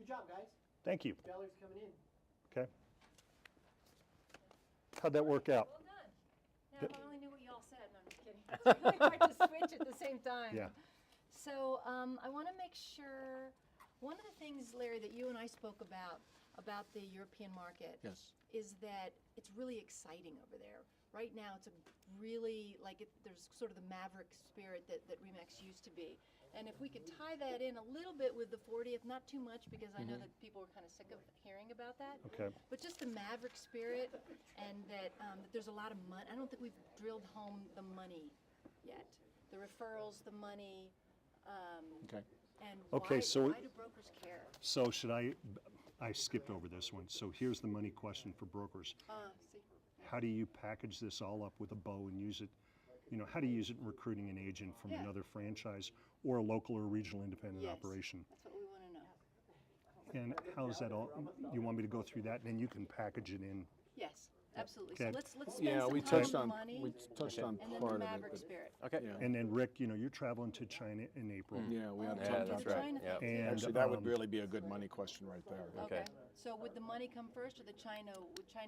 job, guys. Thank you. Dollar's coming in. Okay. How'd that work out? Well done. Now, if I only knew what you all said. No, I'm just kidding. It's really hard to switch at the same time. Yeah. So I want to make sure, one of the things, Larry, that you and I spoke about the European market Yes. is that it's really exciting over there. Right now, it's a really, there's sort of the maverick spirit that Remax used to be. And if we could tie that in a little bit with the 40th, not too much, because I know that people are kind of sick of hearing about that. Okay. But just the maverick spirit, and that there's a lot of money. I don't think we've drilled home the money yet. The referrals, the money, Okay. and Okay, why, so- why do brokers care? So should I skipped over this one. So here's the money question for brokers. See. How do you package this all up with a bow and use it, how do you use it in recruiting an agent from Yeah. another franchise or a local or regional independent Yes. operation? That's what we want to know. And how's that all, you want me to go through that and then you can package it in? Yes, absolutely. Okay. So let's spend Yeah, some we time touched on on money, and then part the of maverick it. spirit. Okay. Yeah. And then Rick, you're traveling to China in April. Yeah, we had to Oh, talk Yeah, about that's the that. right. China Yeah. thing. And Actually, that would really be a good money question right there. Okay. Okay. So would the money come first, or would China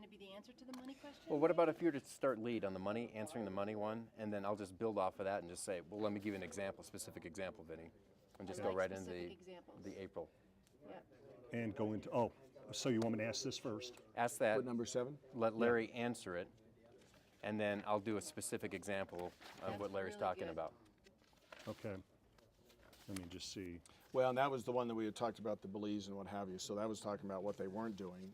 be the answer to the money question? Well, what about if you were to start lead on the money, answering the money one, and then I'll just build off of that and just say, well, let me give you an example, specific example, Vinny, and just I go like right into specific examples. the April. Yep. And go into, so you want me to ask this first? Ask that, What, number 7? let Larry answer it, and then I'll do a specific example of That's what Larry's really talking good. about. Okay. Let me just see. Well, and that was the one that we had talked about, the Belize and what have you. So that was talking about what they weren't doing.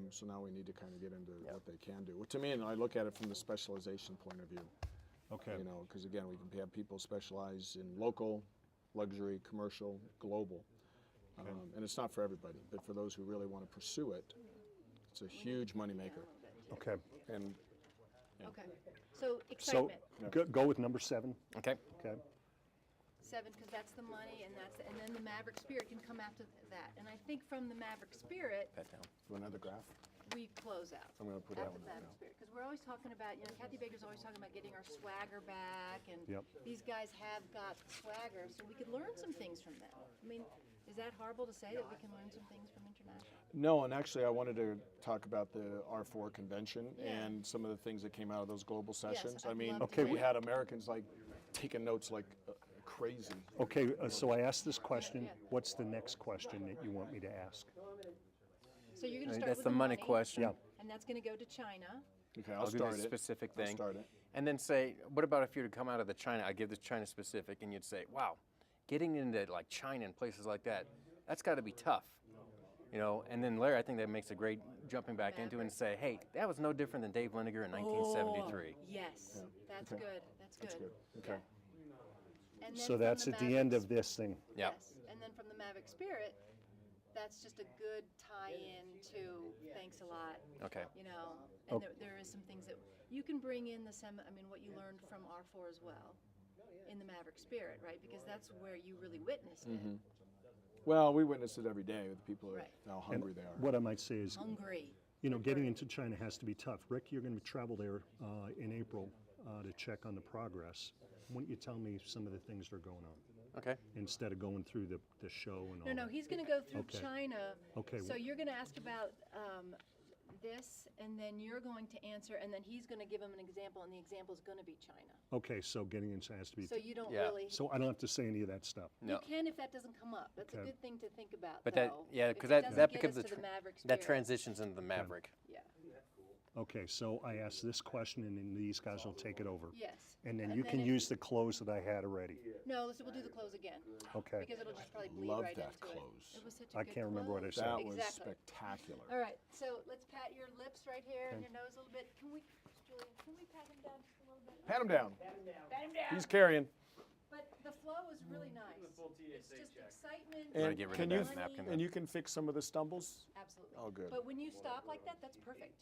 So now we need to kind of get into what they can do. Well, to me, and I look at it from the specialization point of view. Okay. Because again, we can have people specialize in local, luxury, commercial, global. And it's not for everybody, but for those who really want to pursue it, it's a huge moneymaker. Okay. And Okay. So So excitement. go with number 7. Okay? Okay. 7, because that's the money, and then the maverick spirit can come after that. And I think from the maverick spirit, Pat down. do another graph. we close out. I'm going to put that After one the up maverick now. spirit, because we're always talking about, Kathy Baker's always talking about getting our swagger back, and Yep. these guys have got swagger, so we could learn some things from them. I mean, is that horrible to say that we can learn some things from international? No, and actually I wanted to talk about the R4 convention Yeah. and some of the things that came out of those global sessions. I I'd mean, love to we hear. had Americans like taking notes like crazy. Okay, so I asked this question. What's the next question that you want me to ask? So you're going to I think start that's with the money question. Yeah. and that's going to go to China. Okay, I'll I'll do start the it. specific I'll thing. start it. And then say, what about if you were to come out of the China, I give the China specific, and you'd say, wow, getting into like China and places like that, that's got to be tough. And then Larry, I think that makes a great jumping back into it and say, hey, that was no different than Dave Liniger in 1973. Oh, yes, that's Okay. good. That's good. That's good. Okay. And then So from that's the at the end Maverick of this thing. Yeah. Yes, and then from the Maverick Spirit, that's just a good tie-in to thanks a lot. Okay. And Oh. there is some things that you can bring in what you learned from R4 as well in the Maverick Spirit, right? Because that's where you really witnessed it. Well, we witness it every day with people Right. how And hungry they are. what I might say is, Hungry. getting into China has to be tough. Rick, you're going to travel there in April to check on the progress. Why don't you tell me some of the things that are going on Okay. instead of going through the show and all No, that? he's going to go through Okay. China. Okay. So you're going to ask about this, and then you're going to answer, and then he's going to give him an example, and the example is going to be China. Okay, so getting into has to be. So you don't Yeah. really. So I don't have to say any of that stuff. No. You can if that doesn't come up. That's a Okay. good thing to think about. But that, though. yeah, If because it that doesn't becomes get us to the Maverick that Spirit. transitions into the Maverick. Yeah. Okay, so I asked this question and then these guys will take it over. Yes. And then you can if- use the close that I had already. No, we'll do the close again. Okay. Because it'll just probably bleed Love right that into close. it. It was such a I good can't remember what I close. said. That was Exactly. spectacular. All right, so let's pat your lips right here and your nose a little bit. Julie, can we pat him down just a little bit? Pat him down. Pat him down. He's carrying. But the flow was really nice. It's just excitement. Gotta And get rid can of you that napkin. and you can fix some of the stumbles? Absolutely. Oh, good. But when you stop like that, that's perfect.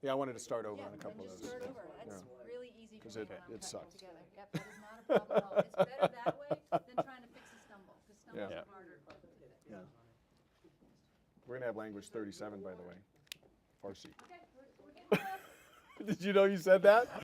Yeah, I wanted to start over Yeah, on a couple and of just those. start over. That's really easy for 'Cause me it- when I'm it cutting sucks. them together. Yep, that is not a problem at all. It's better that way than trying to fix a stumble, because stumbles Yeah. are harder to fix. Yeah. We're gonna have language 37, by the way. Farsi. Okay, we're getting close. Did you know you said that?